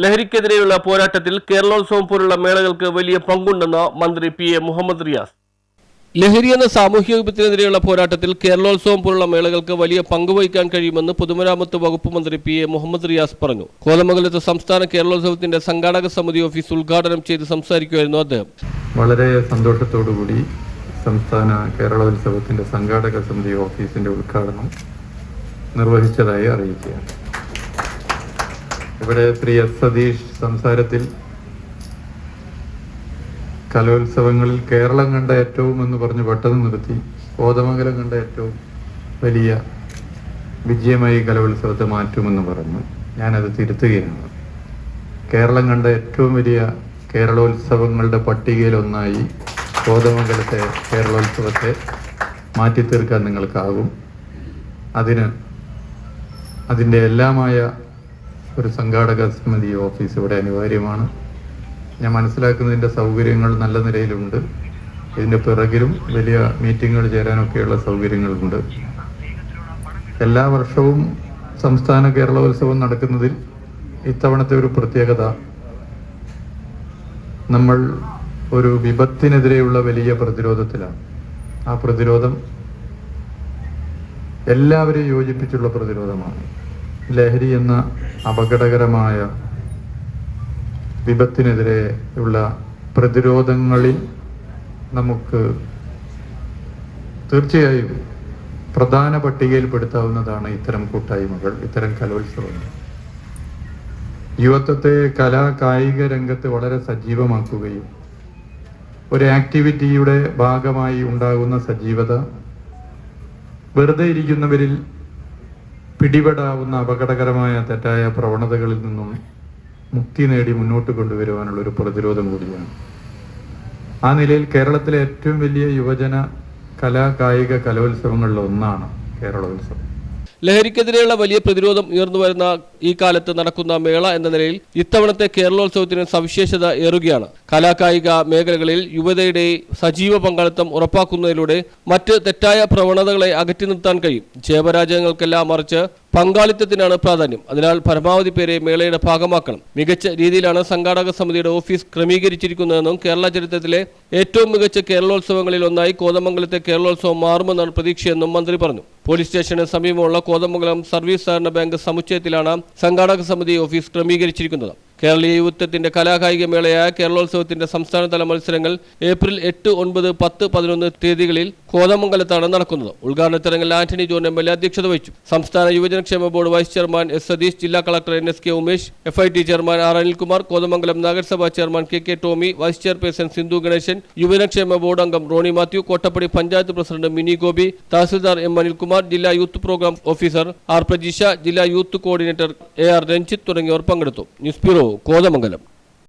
ലഹരിക്കെതിരെയുള്ള പോരാട്ടത്തിൽ കേരളോത്സവം പോലുള്ള മേളകൾക്ക് വലിയ പങ്കുണ്ടെന്ന് മന്ത്രി പി.എ. മുഹമ്മദ് റിയാസ്. ലഹരി എന്ന സാമൂഹിക വിപത്തിനെതിരെയുള്ള പോരാട്ടത്തിൽ കേരളോത്സവം പോലുള്ള മേളകൾക്ക് വലിയ പങ്കുവഹിക്കാൻ കഴിയുമെന്ന് പൊതുമരാമത്ത് വകുപ്പ് മന്ത്രി പി.എ. മുഹമ്മദ് റിയാസ് പറഞ്ഞു. കോതമംഗലത്ത് സംസ്ഥാന കേരളോത്സവത്തിന്റെ സംഘാടക സമിതി ഓഫീസ് ഉദ്ഘാടനം ചെയ്ത് സംസാരിക്കുകയായിരുന്നു അദ്ദേഹം. വളരെ സന്തോഷത്തോടുകൂടി സംസ്ഥാന കേരളോത്സവത്തിന്റെ സംഘാടക സമിതി ഓഫീസിന്റെ ഉദ്ഘാടനം നിർവഹിച്ചതായി അറിയിക്കുകയാണ്. ഇവിടെ ശ്രീ എസ് സതീഷ് സംസാരത്തിൽ കലോത്സവങ്ങളിൽ കേരളം കണ്ട ഏറ്റവും എന്ന് പറഞ്ഞ് പെട്ടെന്ന് നിർത്തി കോതമംഗലം കണ്ട ഏറ്റവും വലിയ വിജയമായി കലോത്സവത്തെ മാറ്റുമെന്ന് പറഞ്ഞു. ഞാനത് തിരുത്തുകയാണ്. കേരളം കണ്ട ഏറ്റവും വലിയ കേരളോത്സവങ്ങളുടെ പട്ടികയിലൊന്നായി കോതമംഗലത്തെ കേരളോത്സവത്തെ മാറ്റിത്തീർക്കാൻ നിങ്ങൾക്കാകും. അതിൻ്റെ എല്ലാമായ ഒരു സംഘാടക സമിതി ഓഫീസ് ഇവിടെ അനിവാര്യമാണ്. ഞാൻ മനസ്സിലാക്കുന്നതിൻ്റെ സൗകര്യങ്ങൾ നല്ല നിലയിലുണ്ട്. ഇതിൻ്റെ പിറകിലും വലിയ മീറ്റിങ്ങുകൾ ചേരാനൊക്കെയുള്ള സൗകര്യങ്ങളുണ്ട്. എല്ലാ വർഷവും സംസ്ഥാന കേരളോത്സവം നടക്കുന്നതിൽ ഇത്തവണത്തെ ഒരു പ്രത്യേകത, നമ്മൾ ഒരു വിപത്തിനെതിരെയുള്ള വലിയ പ്രതിരോധത്തിലാണ്. ആ പ്രതിരോധം എല്ലാവരെയും യോജിപ്പിച്ചുള്ള പ്രതിരോധമാണ്. ലഹരി എന്ന അപകടകരമായ വിപത്തിനെതിരെയുള്ള പ്രതിരോധങ്ങളിൽ നമുക്ക് തീർച്ചയായും പ്രധാന പട്ടികയിൽപ്പെടുത്താവുന്നതാണ് ഇത്തരം കൂട്ടായ്മകൾ, ഇത്തരം കലോത്സവങ്ങൾ. യുവത്വത്തെ കലാ കായിക രംഗത്ത് വളരെ സജീവമാക്കുകയും ഒരു ആക്ടിവിറ്റിയുടെ ഭാഗമായി ഉണ്ടാകുന്ന സജീവത വെറുതെ ഇരിക്കുന്നവരിൽ പിടിപെടാവുന്ന അപകടകരമായ തെറ്റായ പ്രവണതകളിൽ നിന്നും മുക്തി നേടി മുന്നോട്ട് കൊണ്ടുവരുവാനുള്ള ഒരു പ്രതിരോധം കൂടിയാണ്. ആ നിലയിൽ കേരളത്തിലെ ഏറ്റവും വലിയ യുവജന കലാ കായിക കലോത്സവങ്ങളിൽ ഒന്നാണ് കേരളോത്സവം. ലഹരിക്കെതിരെയുള്ള വലിയ പ്രതിരോധം ഉയർന്നു വരുന്ന ഈ കാലത്ത് നടക്കുന്ന മേള എന്ന നിലയിൽ ഇത്തവണത്തെ കേരളോത്സവത്തിന് സവിശേഷത ഏറുകയാണ്. കലാകായിക മേഖലകളിൽ യുവതയുടെ സജീവ പങ്കാളിത്തം ഉറപ്പാക്കുന്നതിലൂടെ മറ്റ് തെറ്റായ പ്രവണതകളെ അകറ്റി നിർത്താൻ കഴിയും. ജയപരാജയങ്ങൾക്കെല്ലാം മറിച്ച് പങ്കാളിത്തത്തിനാണ് പ്രാധാന്യം. അതിനാൽ പരമാവധി പേരെ മേളയുടെ ഭാഗമാക്കണം. മികച്ച രീതിയിലാണ് സംഘാടക സമിതിയുടെ ഓഫീസ് ക്രമീകരിച്ചിരിക്കുന്നതെന്നും കേരള ചരിത്രത്തിലെ ഏറ്റവും മികച്ച കേരളോത്സവങ്ങളിൽ ഒന്നായി കോതമംഗലത്തെ കേരളോത്സവം മാറുമെന്നാണ് പ്രതീക്ഷയെന്നും മന്ത്രി പറഞ്ഞു. പോലീസ് സ്റ്റേഷന് സമീപമുള്ള കോതമംഗലം സർവീസ് സഹകരണ ബാങ്ക് സമുച്ചയത്തിലാണ് സംഘാടക സമിതി ഓഫീസ് ക്രമീകരിച്ചിരിക്കുന്നത്. കേരളീയ യുവത്വത്തിന്റെ കലാകായിക മേളയായ കേരളോത്സവത്തിന്റെ സംസ്ഥാനതല മത്സരങ്ങൾ ഏപ്രിൽ 8, 9, 10, 11 തീയതികളിൽ കോതമംഗലത്താണ് നടക്കുന്നത്. ഉദ്ഘാടന ചടങ്ങിൽ ആന്റണി ജോൺ എം.എൽ.എ. അധ്യക്ഷത വഹിച്ചു. സംസ്ഥാന യുവജനക്ഷേമ board vice chairman S Satheesh, ജില്ലാ collector NSK Umesh, FIT chairman R Anilkumar, Kothamangalam നഗരസഭാ chairman KK Tomy, vice chairperson Sindhu Ganesan, യുവജനക്ഷേമ ബോർഡ് അംഗം റോണി മാത്യു, കോട്ടപ്പടി പഞ്ചായത്ത് പ്രസിഡന്റ് മിനി ഗോപി, തഹസിൽദാർ M അനിൽകുമാർ, ജില്ലാ youth programme officer R Prajeesha, ജില്ലാ യൂത്ത് കോർഡിനേറ്റർ AR രഞ്ജിത്ത് തുടങ്ങിയവർ പങ്കെടുത്തു. News bureau, Kothamangalam.